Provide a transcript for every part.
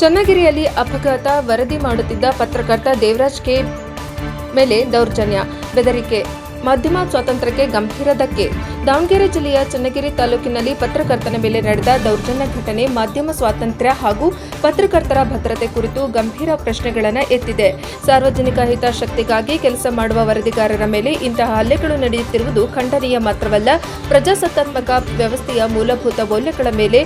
ಚನ್ನಗಿರಿಯಲ್ಲಿ ಅಪಘಾತ ವರದಿ ಮಾಡುತ್ತಿದ್ದ ಪತ್ರಕರ್ತ ದೇವರಾಜ್ ಕೆ ಮೇಲೆ ದೌರ್ಜನ್ಯ, ಬೆದರಿಕೆ, ಮಾಧ್ಯಮ ಸ್ವಾತಂತ್ರ್ಯಕ್ಕೆ ಗಂಭೀರ ಧಕ್ಕೆ. ದಾವಣಗೆರೆ ಜಿಲ್ಲೆಯ ಚನ್ನಗಿರಿ ತಾಲೂಕಿನಲ್ಲಿ ಪತ್ರಕರ್ತನ ಮೇಲೆ ನಡೆದ ದೌರ್ಜನ್ಯ ಘಟನೆ ಮಾಧ್ಯಮ ಸ್ವಾತಂತ್ರ್ಯ ಹಾಗೂ ಪತ್ರಕರ್ತರ ಭದ್ರತೆ ಕುರಿತು ಗಂಭೀರ ಪ್ರಶ್ನೆಗಳನ್ನು ಎತ್ತಿದೆ. ಸಾರ್ವಜನಿಕ ಹಿತಾಸಕ್ತಿಗಾಗಿ ಕೆಲಸ ಮಾಡುವ ವರದಿಗಾರರ ಮೇಲೆ ಇಂತಹ ಹಲ್ಲೆಗಳು ನಡೆಯುತ್ತಿರುವುದು ಖಂಡನೀಯ ಮಾತ್ರವಲ್ಲ, ಪ್ರಜಾಸತ್ತಾತ್ಮಕ ವ್ಯವಸ್ಥೆಯ ಮೂಲಭೂತ ಮೌಲ್ಯಗಳ ಮೇಲೆ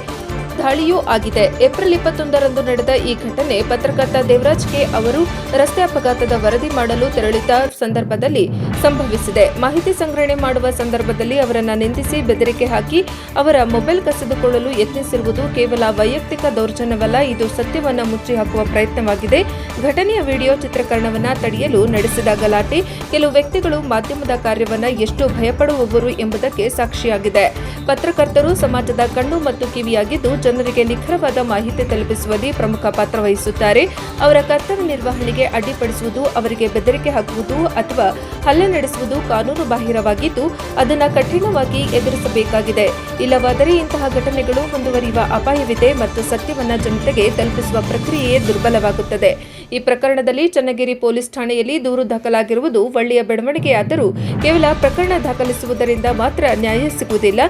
ದಾಳಿಯೂ ಆಗಿದೆ. ಏಪ್ರಿಲ್ 21ರಂದು ನಡೆದ ಈ ಘಟನೆ ಪತ್ರಕರ್ತ ದೇವರಾಜ್ ಕೆ ಅವರು ರಸ್ತೆ ಅಪಘಾತದ ವರದಿ ಮಾಡಲು ತೆರಳಿದ್ದ ಸಂದರ್ಭದಲ್ಲಿ ಸಂಭವಿಸಿದೆ. ಮಾಹಿತಿ ಸಂಗ್ರಹಣೆ ಮಾಡುವ ಸಂದರ್ಭದಲ್ಲಿ ಅವರನ್ನು ನಿಂದಿಸಿ ಬೆದರಿಕೆ ಹಾಕಿ ಅವರ ಮೊಬೈಲ್ ಕಸಿದುಕೊಳ್ಳಲು ಯತ್ನಿಸಿರುವುದು ಕೇವಲ ವೈಯಕ್ತಿಕ ದೌರ್ಜನ್ಯವಲ್ಲ, ಇದು ಸತ್ಯವನ್ನು ಮುಚ್ಚಿ ಹಾಕುವ ಪ್ರಯತ್ನವಾಗಿದೆ. ಘಟನೆಯ ವಿಡಿಯೋ ಚಿತ್ರೀಕರಣವನ್ನು ತಡೆಯಲು ನಡೆಸಿದ ಗಲಾಟೆ ಕೆಲವು ವ್ಯಕ್ತಿಗಳು ಮಾಧ್ಯಮದ ಕಾರ್ಯವನ್ನು ಎಷ್ಟು ಭಯಪಡುವವರು ಎಂಬುದಕ್ಕೆ ಸಾಕ್ಷಿಯಾಗಿದೆ. ಪತ್ರಕರ್ತರು ಸಮಾಜದ ಕಣ್ಣು ಮತ್ತು ಕಿವಿಯಾಗಿದ್ದು ಜನರಿಗೆ ನಿಖರವಾದ ಮಾಹಿತಿ ತಲುಪಿಸುವಲ್ಲಿ ಪ್ರಮುಖ ಪಾತ್ರ ವಹಿಸುತ್ತಾರೆ. ಅವರ ಕರ್ತವ್ಯ ನಿರ್ವಹಣೆಗೆ ಅಡ್ಡಿಪಡಿಸುವುದು, ಅವರಿಗೆ ಬೆದರಿಕೆ ಹಾಕುವುದು ಅಥವಾ ಹಲ್ಲೆ ನಡೆಸುವುದು ಕಾನೂನು ಬಾಹಿರವಾಗಿದ್ದು ಅದನ್ನು ಕಠಿಣವಾಗಿ ಎದುರಿಸಬೇಕಾಗಿದೆ. ಇಲ್ಲವಾದರೆ ಇಂತಹ ಘಟನೆಗಳು ಮುಂದುವರಿಯುವ ಅಪಾಯವಿದೆ ಮತ್ತು ಸತ್ಯವನ್ನು ಜನತೆಗೆ ತಲುಪಿಸುವ ಪ್ರಕ್ರಿಯೆಯೇ ದುರ್ಬಲವಾಗುತ್ತದೆ. ಈ ಪ್ರಕರಣದಲ್ಲಿ ಚನ್ನಗಿರಿ ಪೊಲೀಸ್ ಠಾಣೆಯಲ್ಲಿ ದೂರು ದಾಖಲಾಗಿರುವುದು ಒಳ್ಳೆಯ ಬೆಳವಣಿಗೆಯಾದರೂ ಕೇವಲ ಪ್ರಕರಣ ದಾಖಲಿಸುವುದರಿಂದ ಮಾತ್ರ ನ್ಯಾಯ ಸಿಗುವುದಿಲ್ಲ.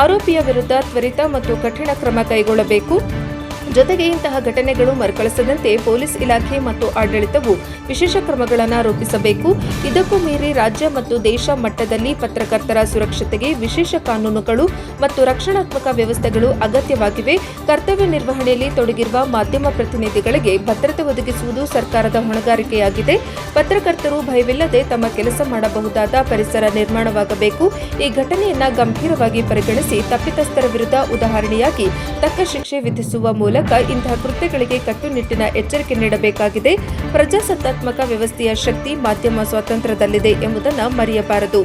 ಆರೋಪಿಯ ವಿರುದ್ಧ ತ್ವರಿತ ಮತ್ತು ಕಠಿಣ ಕ್ರಮ ಕೈಗೊಳ್ಳಬೇಕು. ಜೊತೆಗೆ ಇಂತಹ ಘಟನೆಗಳು ಮರುಕಳಿಸದಂತೆ ಪೊಲೀಸ್ ಇಲಾಖೆ ಮತ್ತು ಆಡಳಿತವು ವಿಶೇಷ ಕ್ರಮಗಳನ್ನು ರೂಪಿಸಬೇಕು. ಇದಕ್ಕೂ ಮೀರಿ ರಾಜ್ಯ ಮತ್ತು ದೇಶ ಮಟ್ಟದಲ್ಲಿ ಪತ್ರಕರ್ತರ ಸುರಕ್ಷತೆಗೆ ವಿಶೇಷ ಕಾನೂನುಗಳು ಮತ್ತು ರಕ್ಷಣಾತ್ಮಕ ವ್ಯವಸ್ಥೆಗಳು ಅಗತ್ಯವಾಗಿವೆ. ಕರ್ತವ್ಯ ನಿರ್ವಹಣೆಯಲ್ಲಿ ತೊಡಗಿರುವ ಮಾಧ್ಯಮ ಪ್ರತಿನಿಧಿಗಳಿಗೆ ಭದ್ರತೆ ಒದಗಿಸುವುದು ಸರ್ಕಾರದ ಹೊಣೆಗಾರಿಕೆಯಾಗಿದೆ. ಪತ್ರಕರ್ತರು ಭಯವಿಲ್ಲದೆ ತಮ್ಮ ಕೆಲಸ ಮಾಡಬಹುದಾದ ಪರಿಸರ ನಿರ್ಮಾಣವಾಗಬೇಕು. ಈ ಘಟನೆಯನ್ನು ಗಂಭೀರವಾಗಿ ಪರಿಗಣಿಸಿ ತಪ್ಪಿತಸ್ಥರ ವಿರುದ್ಧ ಉದಾಹರಣೆಯಾಗಿ ತಕ್ಕ ಶಿಕ್ಷೆ ವಿಧಿಸುವ ಮೂಲಕ ಇಂತಹ ಕೃತ್ಯಗಳಿಗೆ ಕಟ್ಟುನಿಟ್ಟಿನ ಎಚ್ಚರಿಕೆ ನೀಡಬೇಕಾಗಿದೆ. ಪ್ರಜಾಸತ್ತಾತ್ಮಕ ವ್ಯವಸ್ಥೆಯ ಶಕ್ತಿ ಮಾಧ್ಯಮ ಸ್ವಾತಂತ್ರ್ಯದಲ್ಲಿದೆ ಎಂಬುದನ್ನು ಮರೆಯಬಾರದು.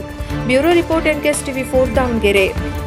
Bureau report NKS TV4 Davanagere.